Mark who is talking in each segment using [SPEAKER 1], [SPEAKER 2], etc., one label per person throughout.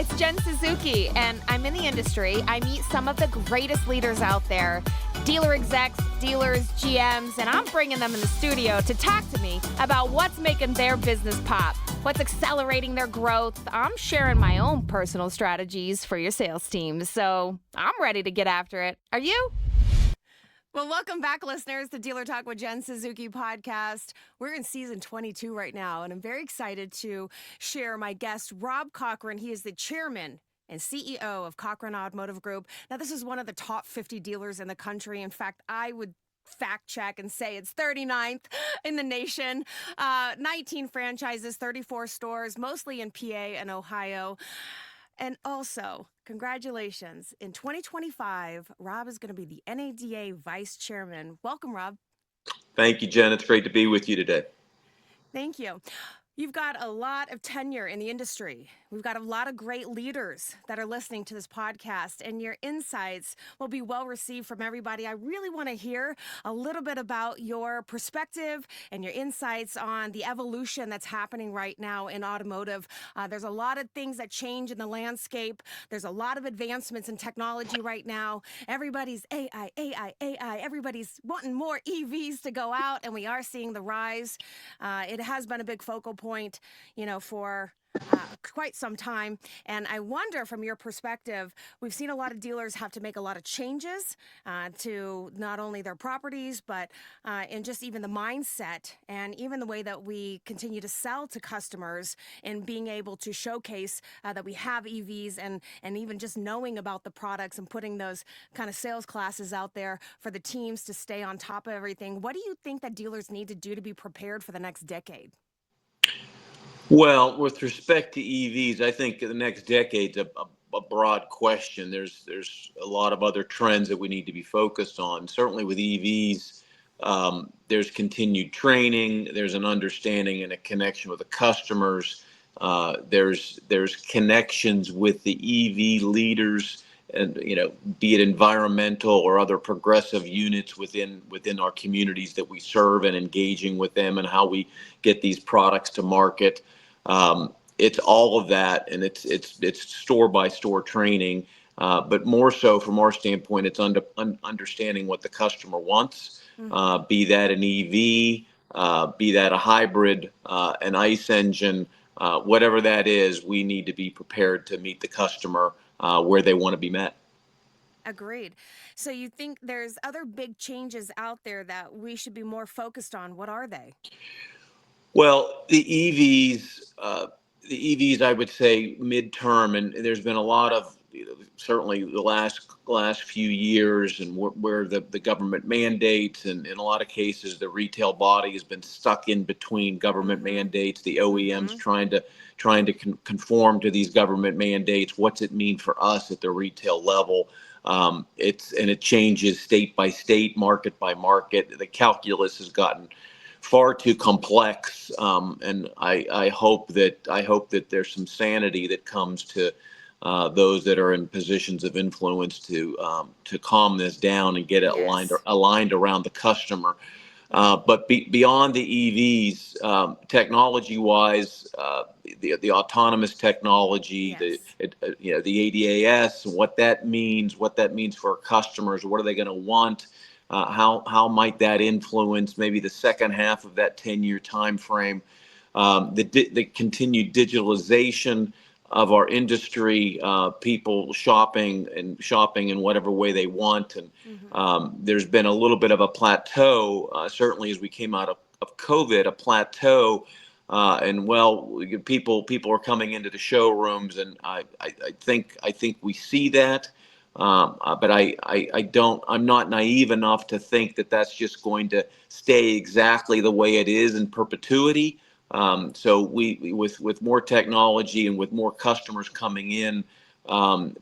[SPEAKER 1] It's Jen Suzuki, and I'm in the industry. I meet some of the greatest leaders out there, dealer execs, dealers, GMs, and I'm bringing them in the studio to talk to me about what's making their business pop, what's accelerating their growth. I'm sharing my own personal strategies for your sales teams, so I'm ready to get after it. Are you? Well, welcome back, listeners, to Dealer Talk with Jen Suzuki podcast. We're in season 22 right now, and I'm very excited to share my guest, Rob Cochran. He is the chairman and CEO of Cochran Automotive Group. Now, this is one of the top 50 dealers in the country. In fact, I would fact check and say it's 39th in the nation. 19 franchises, 34 stores, mostly in PA and Ohio. And also, congratulations. In 2025, Rob is going to be the NADA Vice Chairman. Welcome, Rob.
[SPEAKER 2] Thank you, Jen. It's great to be with you today.
[SPEAKER 1] Thank you. You've got a lot of tenure in the industry. We've got a lot of great leaders that are listening to this podcast, and your insights will be well received from everybody. I really want to hear a little bit about your perspective and your insights on the evolution that's happening right now in automotive. There's a lot of things that change in the landscape. There's a lot of advancements in technology right now. Everybody's AI, AI, AI. Everybody's wanting more EVs to go out, and we are seeing the rise. It has been a big focal point, for quite some time. And I wonder, from your perspective, we've seen a lot of dealers have to make a lot of changes to not only their properties, but in just even the mindset and even the way that we continue to sell to customers and being able to showcase that we have EVs and even just knowing about the products and putting those kind of sales classes out there for the teams to stay on top of everything. What do you think that dealers need to do to be prepared for the next decade?
[SPEAKER 2] Well, with respect to EVs, I think the next decade's a broad question. There's a lot of other trends that we need to be focused on. Certainly with EVs, there's continued training. There's an understanding and a connection with the customers. There's connections with the EV leaders, and be it environmental or other progressive units within our communities that we serve, and engaging with them and how we get these products to market. It's all of that, and it's store by store training, but more so from our standpoint, it's understanding what the customer wants, be that an EV, be that a hybrid, an ICE engine, whatever that is. We need to be prepared to meet the customer where they want to be met.
[SPEAKER 1] Agreed. So you think there's other big changes out there that we should be more focused on? What are they?
[SPEAKER 2] Well, the EVs, I would say midterm, and there's been a lot of, certainly the last few years, and where the government mandates, and in a lot of cases the retail body has been stuck in between government mandates, the OEMs trying to conform to these government mandates. What's it mean for us at the retail level? It changes state by state, market by market. The calculus has gotten far too complex, and I hope that there's some sanity that comes to those that are in positions of influence to calm this down and get it aligned around the customer. But beyond the EVs, technology-wise, the autonomous technology, the ADAS, what that means for our customers, what are they going to want? How might that influence maybe the second half of that 10-year time frame? The continued digitalization of our industry, people shopping in whatever way they want, and there's been a little bit of a plateau, certainly as we came out of COVID, a plateau. People are coming into the showrooms, and I think we see that. But I'm not naive enough to think that that's just going to stay exactly the way it is in perpetuity. So with more technology and with more customers coming in,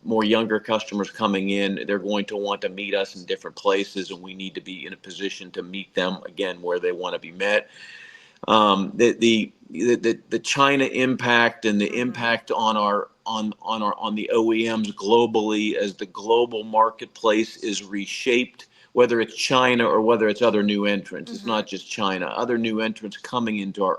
[SPEAKER 2] more younger customers coming in, they're going to want to meet us in different places, and we need to be in a position to meet them again where they want to be met. The China impact and the impact on the OEMs globally, as the global marketplace is reshaped, whether it's China or whether it's other new entrants. It's not just China. Other new entrants coming into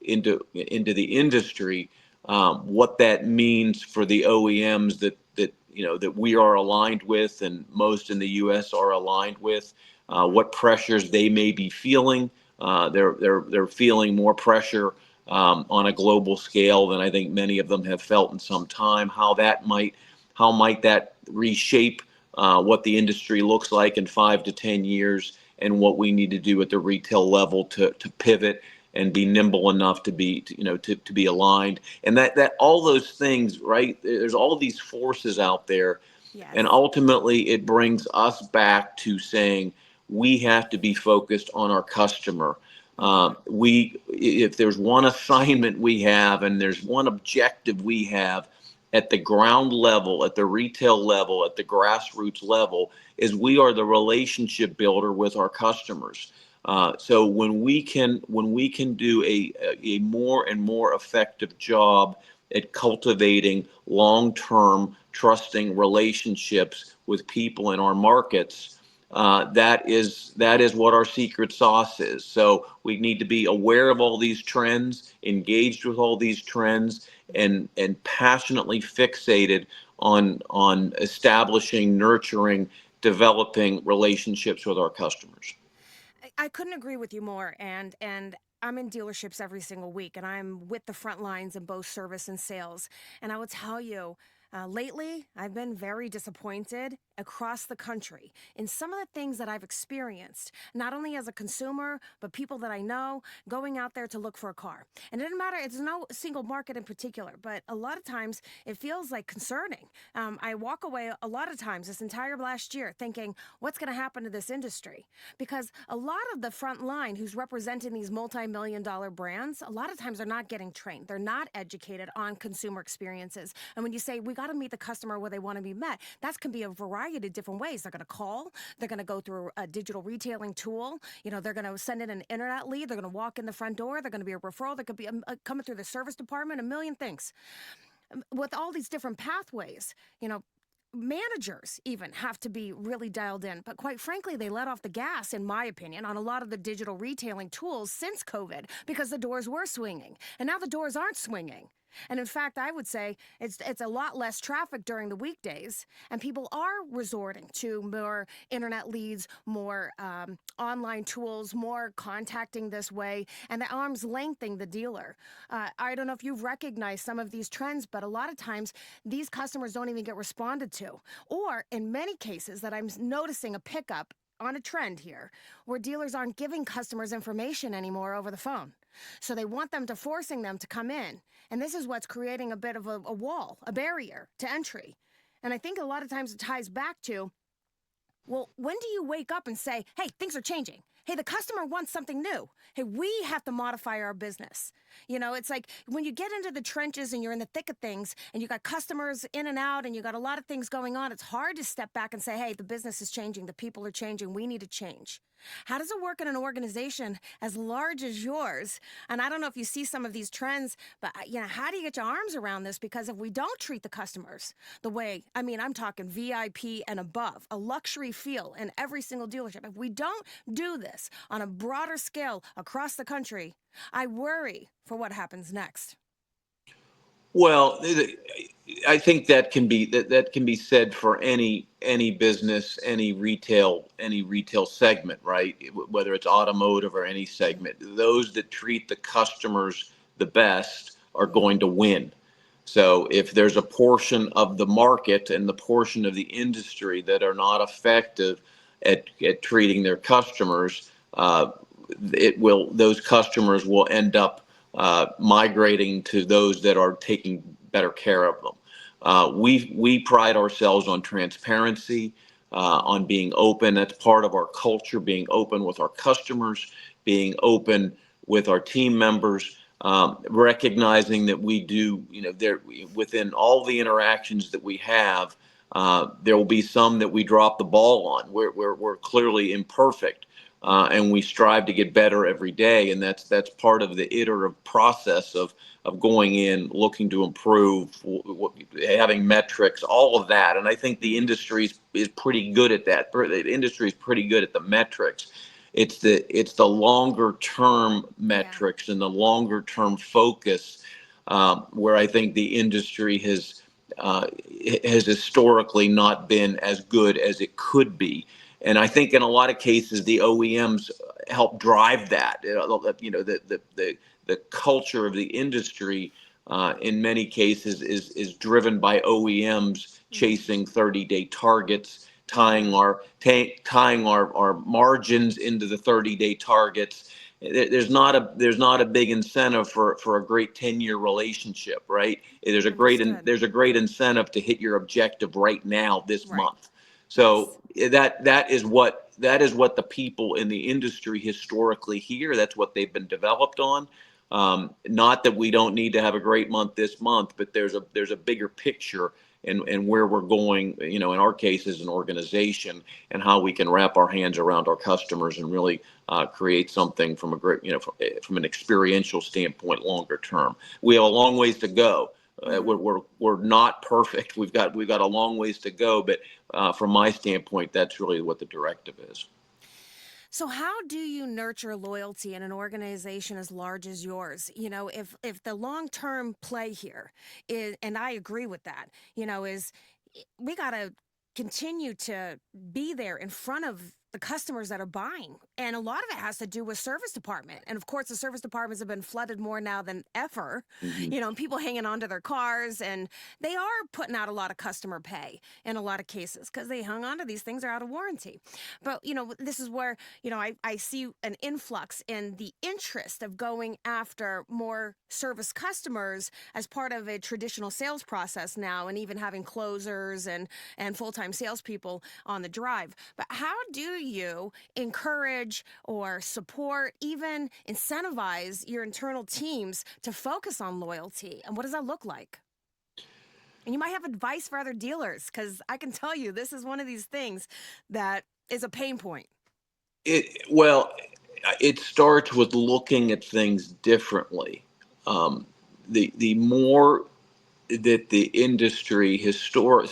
[SPEAKER 2] the industry what that means for the OEMs that we are aligned with, and most in the U.S. are aligned with, what pressures they may be feeling. They're feeling more pressure on a global scale than I think many of them have felt in some time. How might that reshape what the industry looks like in 5 to 10 years, and what we need to do at the retail level to pivot and be nimble enough to be aligned, and that all those things, right? There's all these forces out there, and
[SPEAKER 1] Yes.
[SPEAKER 2] ultimately it brings us back to saying we have to be focused on our customer.
[SPEAKER 1] Mm-hmm.
[SPEAKER 2] If there's one assignment we have, and there's one objective we have at the ground level, at the retail level, at the grassroots level, is we are the relationship builder with our customers. So when we can do a more and more effective job at cultivating long-term trusting relationships with people in our markets, that is what our secret sauce is. So we need to be aware of all these trends, engaged with all these trends, and passionately fixated on establishing, nurturing, developing relationships with our customers.
[SPEAKER 1] I couldn't agree with you more. And I'm in dealerships every single week, and I'm with the front lines in both service and sales. And I will tell you, lately, I've been very disappointed across the country in some of the things that I've experienced, not only as a consumer, but people that I know going out there to look for a car. And it doesn't matter, it's no single market in particular, but a lot of times it feels like concerning. I walk away a lot of times this entire last year thinking, what's going to happen to this industry? Because a lot of the front line who's representing these multi-million-dollar brands, a lot of times they're not getting trained. They're not educated on consumer experiences. And when you say we got to meet the customer where they want to be met, that can be a variety of different ways. They're going to call, they're going to go through a digital retailing tool, they're going to send in an internet lead, they're going to walk in the front door, they're going to be a referral, there could be coming through the service department, a million things. With all these different pathways, managers even have to be really dialed in. But quite frankly, they let off the gas, in my opinion, on a lot of the digital retailing tools since COVID because the doors were swinging. And now the doors aren't swinging. And in fact, I would say it's a lot less traffic during the weekdays, and people are resorting to more internet leads, more online tools, more contacting this way, and the arm's lengthening the dealer. I don't know if you've recognized some of these trends, but a lot of times these customers don't even get responded to. Or in many cases that I'm noticing a pickup on a trend here where dealers aren't giving customers information anymore over the phone. So they want them to forcing them to come in. And this is what's creating a bit of a wall, a barrier to entry. And I think a lot of times it ties back to, well, when do you wake up and say, hey, things are changing? Hey, the customer wants something new. Hey, we have to modify our business. It's like when you get into the trenches and you're in the thick of things and you got customers in and out and you got a lot of things going on, it's hard to step back and say, hey, the business is changing, the people are changing, we need to change. How does it work in an organization as large as yours? And I don't know if you see some of these trends, but how do you get your arms around this? Because if we don't treat the customers the way, I'm talking VIP and above, a luxury feel in every single dealership. If we don't do this on a broader scale across the country, I worry for what happens next.
[SPEAKER 2] Well, I think that can be said for any business, any retail segment, right? Whether it's automotive or any segment, those that treat the customers the best are going to win. So if there's a portion of the market and the portion of the industry that are not effective at treating their customers, those customers will end up migrating to those that are taking better care of them. We pride ourselves on transparency, on being open. That's part of our culture, being open with our customers, being open with our team members, recognizing that we do, there within all the interactions that we have, there will be some that we drop the ball on. We're clearly imperfect, and we strive to get better every day, and that's part of the iterative process of going in, looking to improve, having metrics, all of that. And I think the industry is pretty good at that. The industry is pretty good at the metrics. It's the longer term
[SPEAKER 1] Yeah.
[SPEAKER 2] metrics and the longer term focus where I think the industry has historically not been as good as it could be. And I think in a lot of cases, the OEMs help drive that. The culture of the industry in many cases is driven by OEMs
[SPEAKER 1] Mm-hmm.
[SPEAKER 2] chasing 30-day targets,
[SPEAKER 1] Mm-hmm.
[SPEAKER 2] tying our margins into the 30-day targets. There's not a big incentive for a great 10-year relationship, right?
[SPEAKER 1] Understood.
[SPEAKER 2] There's a great incentive to hit your objective right now this
[SPEAKER 1] Right.
[SPEAKER 2] month.
[SPEAKER 1] Yes.
[SPEAKER 2] So that is what the people in the industry historically hear. That's what they've been developed on. Not that we don't need to have a great month this month, but there's a bigger picture and where we're going. In our case as an organization, and how we can wrap our hands around our customers and really create something from a great, from an experiential standpoint, longer term. We have a long ways to go.
[SPEAKER 1] Mm-hmm.
[SPEAKER 2] We're not perfect. We've got a long ways to go, but from my standpoint, that's really what the directive is.
[SPEAKER 1] So how do you nurture loyalty in an organization as large as yours? If the long-term play here is, and I agree with that, is we got to continue to be there in front of the customers that are buying. And a lot of it has to do with service department. And of course, the service departments have been flooded more now than ever,
[SPEAKER 2] Hmm.
[SPEAKER 1] and people hanging on to their cars, and they are putting out a lot of customer pay in a lot of cases because they hung on to these things, are out of warranty. But, this is where I see an influx in the interest of going after more service customers as part of a traditional sales process now, and even having closers and full-time salespeople on the drive. But how do you encourage or support, even incentivize your internal teams to focus on loyalty? And what does that look like? And you might have advice for other dealers, because I can tell you this is one of these things that is a pain point.
[SPEAKER 2] Well, it starts with looking at things differently. Um, the more that the industry historically,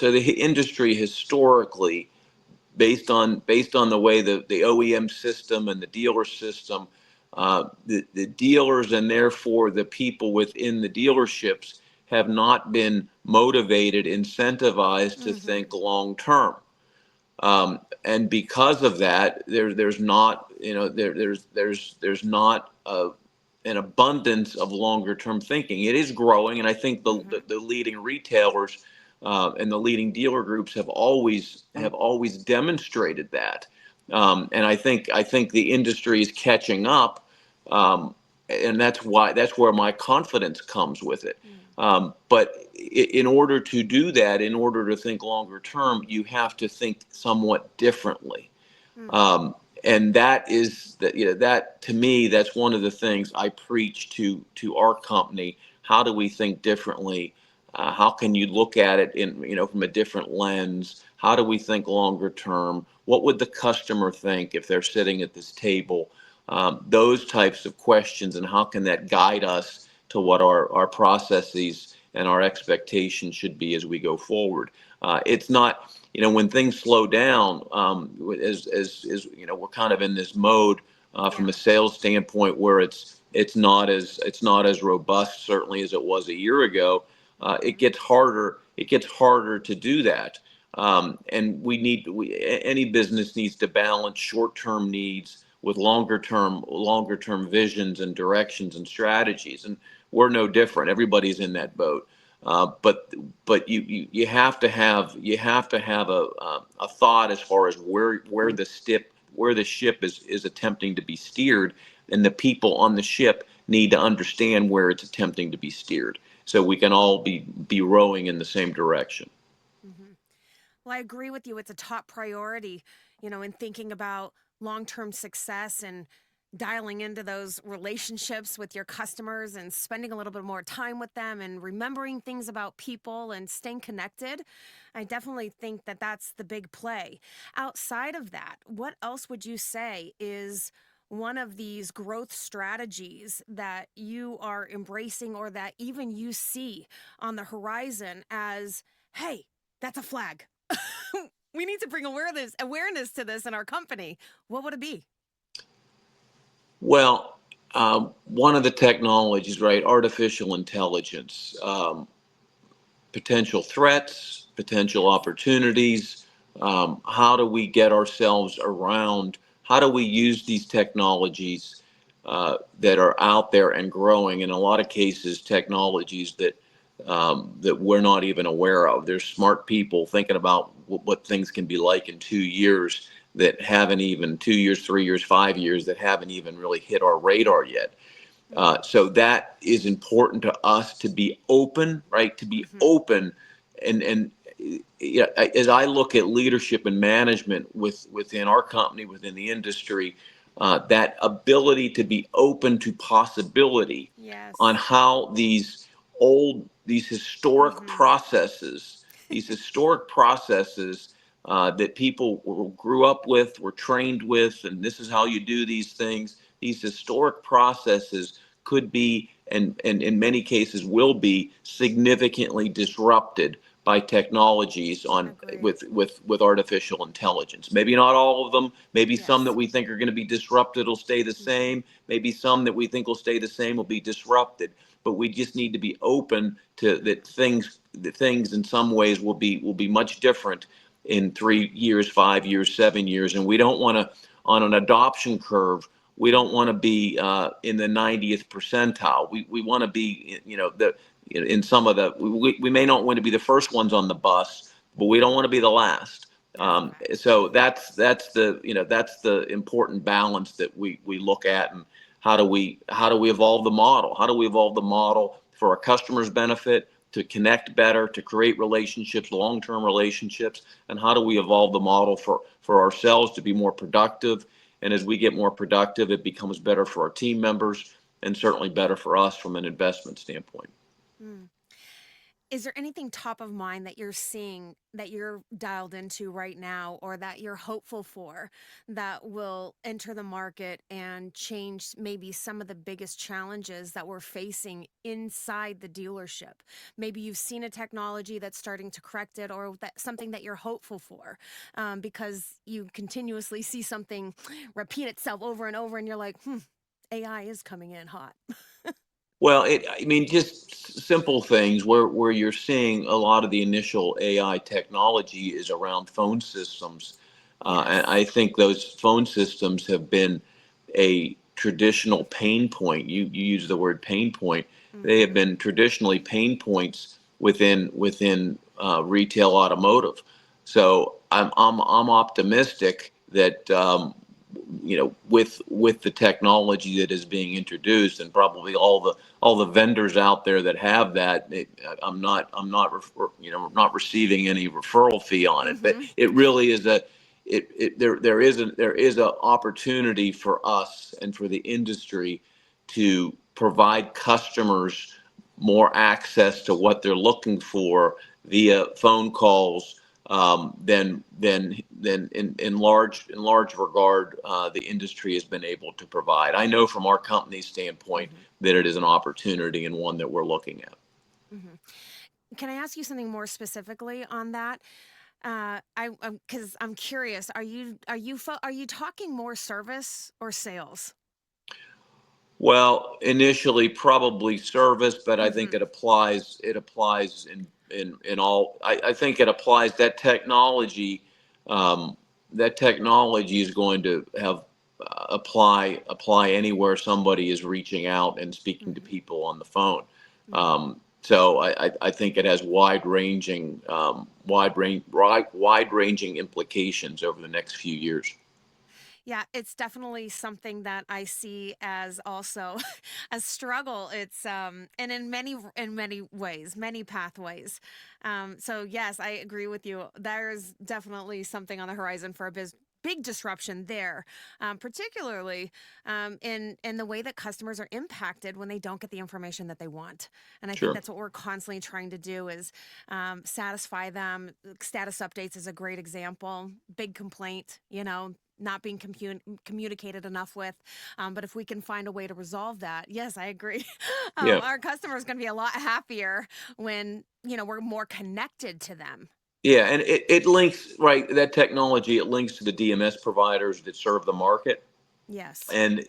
[SPEAKER 2] based on the way the OEM system and the dealer system, the dealers and therefore the people within the dealerships have not been motivated, incentivized to
[SPEAKER 1] Mm-hmm.
[SPEAKER 2] think long term. And because of that, there's not, there's not an abundance of longer term thinking. It is growing, and I think
[SPEAKER 1] Mm-hmm.
[SPEAKER 2] the leading retailers and the leading dealer groups have always demonstrated that. And I think the industry is catching up, um, and that's where my confidence comes with it. But in order to do that, in order to think longer term, you have to think somewhat differently.
[SPEAKER 1] Mm-hmm.
[SPEAKER 2] And that is that, that to me, that's one of the things I preach to our company. How do we think differently? How can you look at it from a different lens? How do we think longer term? What would the customer think if they're sitting at this table? Those types of questions, and how can that guide us to what our processes and our expectations should be as we go forward? It's not, when things slow down, we're kind of in this mode from
[SPEAKER 1] Yeah.
[SPEAKER 2] a sales standpoint where it's not as robust, certainly, as it was a year ago. It
[SPEAKER 1] Mm-hmm.
[SPEAKER 2] gets harder. It gets harder to do that. And any business needs to balance short-term needs with longer term visions and directions and strategies. And we're no different. Everybody's in that boat. But you have to have a thought as far as where the ship is attempting to be steered, and the people on the ship need to understand where it's attempting to be steered, so we can all be rowing in the same direction.
[SPEAKER 1] Mm-hmm. Well, I agree with you. It's a top priority, in thinking about long term success and dialing into those relationships with your customers and spending a little bit more time with them and remembering things about people and staying connected. I definitely think that that's the big play. Outside of that, what else would you say is one of these growth strategies that you are embracing, or that even you see on the horizon as, hey, that's a flag? We need to bring awareness to this in our company. What would it be?
[SPEAKER 2] Well, One of the technologies, right? Artificial intelligence. Potential threats, potential
[SPEAKER 1] Yes.
[SPEAKER 2] opportunities. How do we get ourselves around? How do we use these technologies that are out there and growing? In a lot of cases, technologies that we're not even aware of. There's smart people thinking about what things can be like in 2 years that haven't even 2 years, 3 years, 5 years that haven't even really hit our radar yet.
[SPEAKER 1] Mm.
[SPEAKER 2] So that is important to us to be open, right? To be
[SPEAKER 1] Mm-hmm.
[SPEAKER 2] open, and yeah, as I look at leadership and management within our company, within the industry, that ability to be open to possibility on
[SPEAKER 1] Yes.
[SPEAKER 2] how these historic
[SPEAKER 1] Mm-hmm.
[SPEAKER 2] processes, that people grew up with, were trained with, and this is how you do these things. These historic processes could be, and in many cases will be, significantly disrupted by technologies on
[SPEAKER 1] Agree.
[SPEAKER 2] with artificial intelligence. Maybe not all of them. Maybe some that
[SPEAKER 1] Yes.
[SPEAKER 2] we think are going to be disrupted will stay the
[SPEAKER 1] Mm-hmm.
[SPEAKER 2] same. Maybe some that we think will stay the same will be disrupted. But we just need to be open to
[SPEAKER 1] Mm-hmm.
[SPEAKER 2] that things in some ways will be much different in 3 years, 5 years, 7 years, and we don't want to, on an adoption curve, we don't
[SPEAKER 1] Mm-hmm.
[SPEAKER 2] want to be in the 90th percentile. We want to be, in some of the, we may not want to be the first ones on the bus, but we don't
[SPEAKER 1] Mm-hmm.
[SPEAKER 2] want to be the last.
[SPEAKER 1] That's a fact.
[SPEAKER 2] So that's the important balance that we look at, and how do we evolve the model? How do we evolve the model for our customers' benefit, to connect better, to create relationships, long-term relationships, and how do we evolve the model for ourselves to be more productive? And as we get more productive, it becomes better for our team members and certainly better for us from an investment standpoint.
[SPEAKER 1] Mm. Is there anything top of mind that you're seeing that you're dialed into right now or that you're hopeful for that will enter the market and change maybe some of the biggest challenges that we're facing inside the dealership? Maybe you've seen a technology that's starting to correct it, or that something that you're hopeful for, because you continuously see something repeat itself over and over and you're like, AI is coming in hot.
[SPEAKER 2] Well, I mean, just simple things where you're seeing a lot of the initial AI technology is around phone systems. And
[SPEAKER 1] Yes.
[SPEAKER 2] I think those phone systems have been a traditional pain point. You use the word pain point. They have
[SPEAKER 1] Mm-hmm.
[SPEAKER 2] been traditionally pain points within retail automotive. So I'm optimistic that with the technology that is being introduced, and probably all the vendors out there that have that, I'm not receiving any referral fee on it, but
[SPEAKER 1] Mm-hmm.
[SPEAKER 2] it really is there is a opportunity for us and for the industry to provide customers more access to what they're looking for via phone calls, than in large regard the industry has been able to provide. I know from our company's standpoint
[SPEAKER 1] Mm-hmm.
[SPEAKER 2] that it is an opportunity and one that we're looking at.
[SPEAKER 1] Mm-hmm. Can I ask you something more specifically on that? Because I'm curious. Are you talking more service or sales?
[SPEAKER 2] Well, initially probably service, but I think
[SPEAKER 1] Mm-hmm.
[SPEAKER 2] it applies in all. I think it applies um, that technology is going to have apply anywhere somebody is reaching out and speaking to
[SPEAKER 1] Mm-hmm.
[SPEAKER 2] people on the phone.
[SPEAKER 1] Mm-hmm.
[SPEAKER 2] So I think it has wide ranging implications over the next few years.
[SPEAKER 1] Yeah, it's definitely something that I see as also a struggle. It's and in many ways, many pathways. So yes, I agree with you. There's definitely something on the horizon for a big disruption there, particularly in the way that customers are impacted when they don't get the information that they want. And I think
[SPEAKER 2] Sure.
[SPEAKER 1] that's what we're constantly trying to do is satisfy them. Status updates is a great example. Big complaint, not being communicated enough with. But if we can find a way to resolve that, yes, I agree.
[SPEAKER 2] Yeah.
[SPEAKER 1] Our customer is going to be a lot happier when we're more connected to them.
[SPEAKER 2] Yeah, and it links, right, that technology, it links to the DMS providers that serve the market.
[SPEAKER 1] Yes.
[SPEAKER 2] and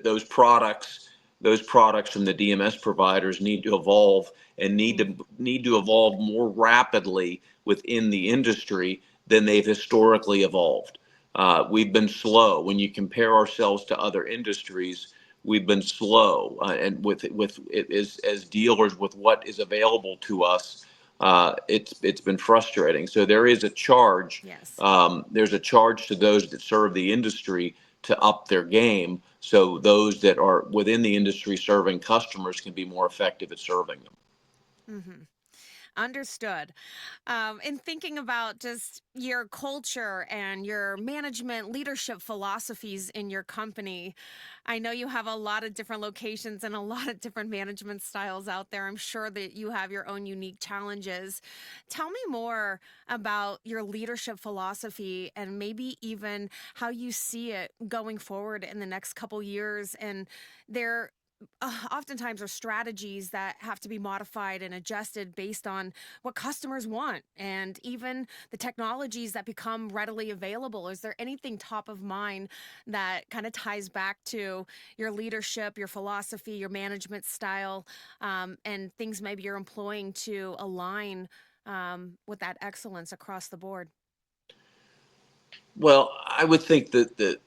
[SPEAKER 2] those products from the DMS providers need to evolve, and
[SPEAKER 1] Mm.
[SPEAKER 2] need to evolve more rapidly within the industry than they've historically evolved. We've been slow when you compare ourselves to other industries. We've been slow, and with it as dealers with what is available to us. It's been frustrating. So there is a charge.
[SPEAKER 1] Yes.
[SPEAKER 2] There's a charge to those that serve the industry to up their game, so those that are within the industry serving customers can be more effective at serving them.
[SPEAKER 1] Hmm. Understood. In thinking about just your culture and your management leadership philosophies in your company, I know you have a lot of different locations and a lot of different management styles out there. I'm sure that you have your own unique challenges. Tell me more about your leadership philosophy and maybe even how you see it going forward in the next couple years. And there oftentimes are strategies that have to be modified and adjusted based on what customers want and even the technologies that become readily available. Is there anything top of mind that kind of ties back to your leadership, your philosophy, your management style, and things maybe you're employing to align with that excellence across the board?
[SPEAKER 2] Well, I would think that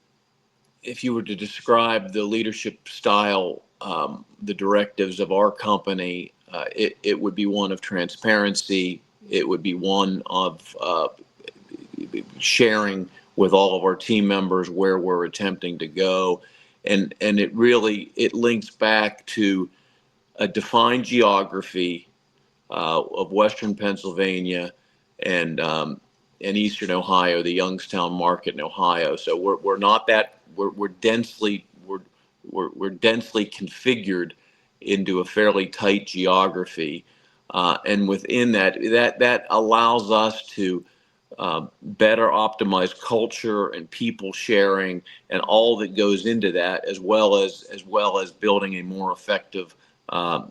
[SPEAKER 2] if you were to describe the leadership style, the directives of our company, it would be one of transparency. It would be one of sharing with all of our team members where we're attempting to go, and it links back to a defined geography of Western Pennsylvania and and Eastern Ohio, the Youngstown market in Ohio. So we're not that we're densely configured into a fairly tight geography, and within that allows us to better optimize culture and people sharing and
[SPEAKER 1] Mm-hmm.
[SPEAKER 2] all that goes into that, as well as building a more effective uh,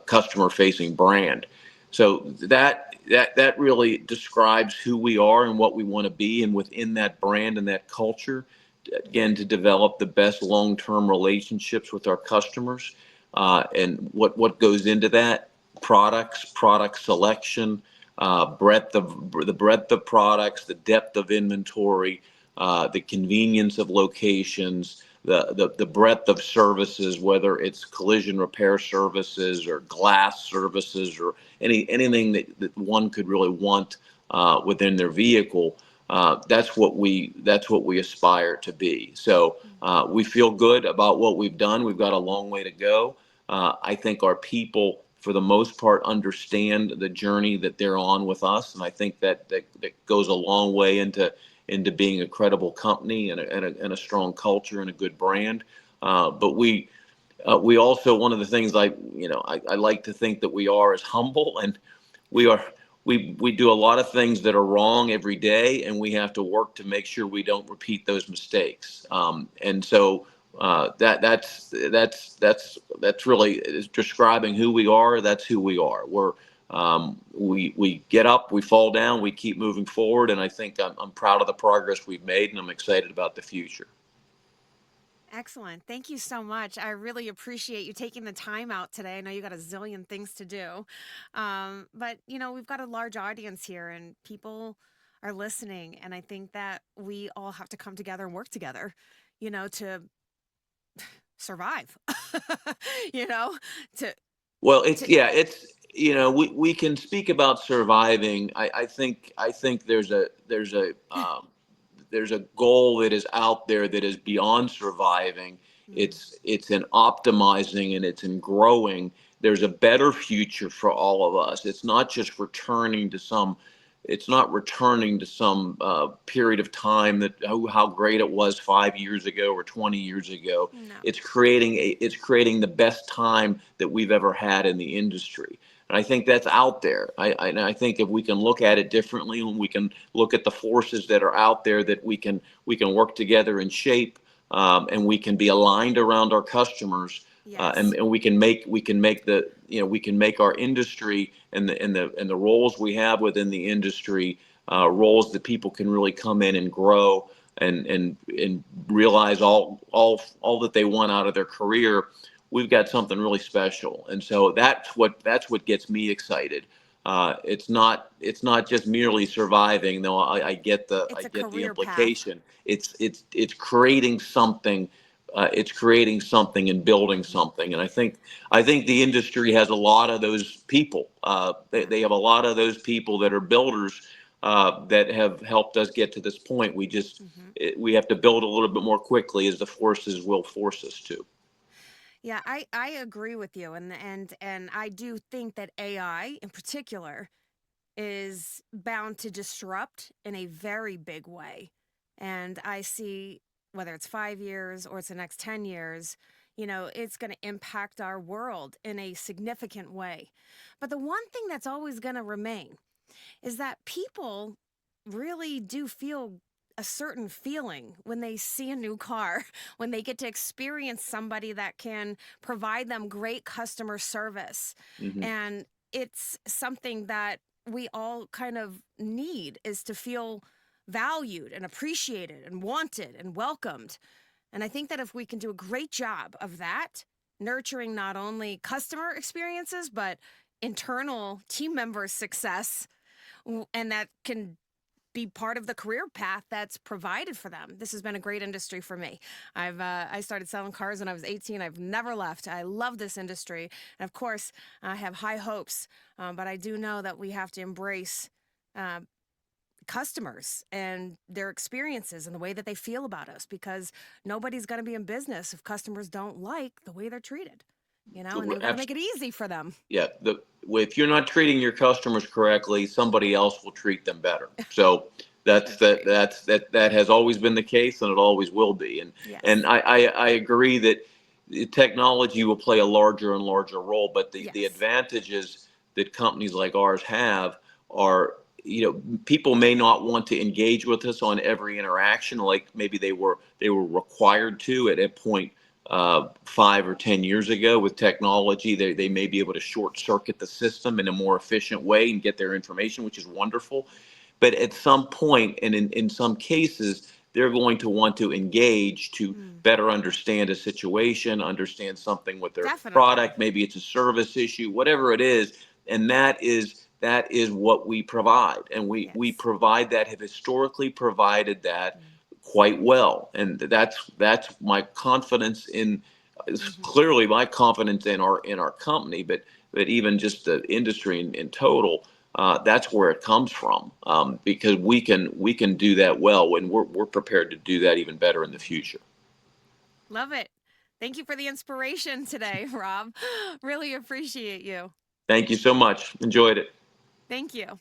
[SPEAKER 2] customer facing brand. So that really describes who we are and what we want to be, and within that brand and that culture, again, to develop the best long term relationships with our customers, and what goes into that: product selection, breadth of products, the depth of inventory, the convenience of locations, the breadth of services, whether it's collision repair services or glass services or anything that one could really want within their vehicle. That's what we aspire to be. So we feel good about what we've done. We've got a long way to go. I think our people, for the most part, understand the journey that they're on with us, and I think that goes a long way into being a credible company and a strong culture and a good brand. But we also, one of the things I like to think that we are is humble, and we are we do a lot of things that are wrong every day, and we have to work to make sure we don't repeat those mistakes. And so that's really is describing who we are. That's who we are. We get up, we fall down, we keep moving forward, and I think I'm proud of the progress we've made, and I'm excited about the future.
[SPEAKER 1] Excellent. Thank you so much. I really appreciate you taking the time out today. I know you got a zillion things to do. But, we've got a large audience here and people are listening. And I think that we all have to come together and work together, to survive, you know, to,
[SPEAKER 2] Well,
[SPEAKER 1] to,
[SPEAKER 2] it's we can speak about surviving. I think there's a goal that is out there that is beyond surviving.
[SPEAKER 1] mm,
[SPEAKER 2] It's in optimizing, and it's in growing. There's a better future for all of us. It's not returning to some period of time that, oh, how great it was 5 years ago or 20 years ago.
[SPEAKER 1] no.
[SPEAKER 2] It's creating the best time that we've ever had in the industry. And I think that's out there. I think if we can look at it differently, and we can look at the forces that are out there, that we can work together and shape, and we can be aligned around our customers,
[SPEAKER 1] Yes.
[SPEAKER 2] and we can make our industry and the roles we have within the industry, roles that people can really come in and grow and realize all that they want out of their career, we've got something really special. And so that's what gets me excited. It's not just merely surviving, though. I get the
[SPEAKER 1] It's
[SPEAKER 2] I
[SPEAKER 1] a
[SPEAKER 2] get the
[SPEAKER 1] career path.
[SPEAKER 2] implication. It's creating something. It's creating something and building
[SPEAKER 1] Hmm.
[SPEAKER 2] something. And I think the industry has a lot of those people.
[SPEAKER 1] Yeah.
[SPEAKER 2] They have a lot of those people that are builders, that have helped us get to this point.
[SPEAKER 1] Hmm.
[SPEAKER 2] We have to build a little bit more quickly, as the forces will force us to.
[SPEAKER 1] Yeah, I agree with you, and I do think that AI in particular is bound to disrupt in a very big way. And I see whether it's 5 years or it's the next 10 years, it's going to impact our world in a significant way. But the one thing that's always going to remain is that people really do feel a certain feeling when they see a new car, when they get to experience somebody that can provide them great customer service.
[SPEAKER 2] Hmm.
[SPEAKER 1] And it's something that we all kind of need, is to feel valued and appreciated and wanted and welcomed. And I think that if we can do a great job of that, nurturing not only customer experiences, but internal team member success, and that can be part of the career path that's provided for them. This has been a great industry for me. I started selling cars when I was 18. I've never left. I love this industry, and of course, I have high hopes. But I do know that we have to embrace uh, customers and their experiences and the way that they feel about us, because nobody's going to be in business if customers don't like the way they're treated. And we've got to make it easy for them.
[SPEAKER 2] Yeah, if you're not treating your customers correctly, somebody else will treat them better. So
[SPEAKER 1] Agreed.
[SPEAKER 2] that has always been the case, and it always will be. And
[SPEAKER 1] Yes.
[SPEAKER 2] I agree that technology will play a larger and larger role, but the
[SPEAKER 1] Yes.
[SPEAKER 2] advantages that companies like ours have are, people may not want to engage with us on every interaction like maybe they were required to at a point, 5 or 10 years ago. With technology, they may be able to short circuit the system in a more efficient way and get their information, which is wonderful. But at some point, and in some cases, they're going to want to engage to
[SPEAKER 1] Mm,
[SPEAKER 2] better understand a situation, understand something with their
[SPEAKER 1] definitely.
[SPEAKER 2] product. Maybe it's a service issue, whatever it is. And that is what we provide. And we
[SPEAKER 1] Yes.
[SPEAKER 2] provide that, have historically provided that
[SPEAKER 1] Mm.
[SPEAKER 2] quite well. And that's my confidence in, it's
[SPEAKER 1] Hmm.
[SPEAKER 2] clearly my confidence in our company, but even just the industry in total. That's where it comes from, because we can do that well, when we're prepared to do that even better in the future.
[SPEAKER 1] Love it. Thank you for the inspiration today, Rob. Really appreciate you.
[SPEAKER 2] Thank you so much. Enjoyed it.
[SPEAKER 1] Thank you.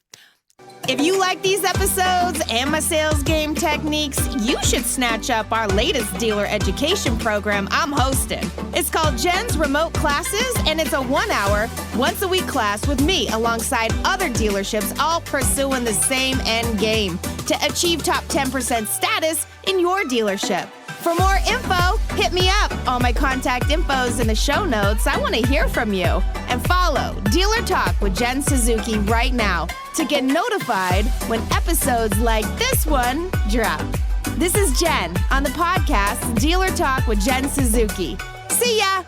[SPEAKER 1] If you like these episodes and my sales game techniques, you should snatch up our latest dealer education program I'm hosting. It's called Jen's Remote Classes, and it's a 1-hour, once-a-week class with me alongside other dealerships, all pursuing the same end game to achieve top 10% status in your dealership. For more info, hit me up. All my contact info's in the show notes. I want to hear from you. And follow Dealer Talk with Jen Suzuki right now to get notified when episodes like this one drop. This is Jen on the podcast Dealer Talk with Jen Suzuki. See ya!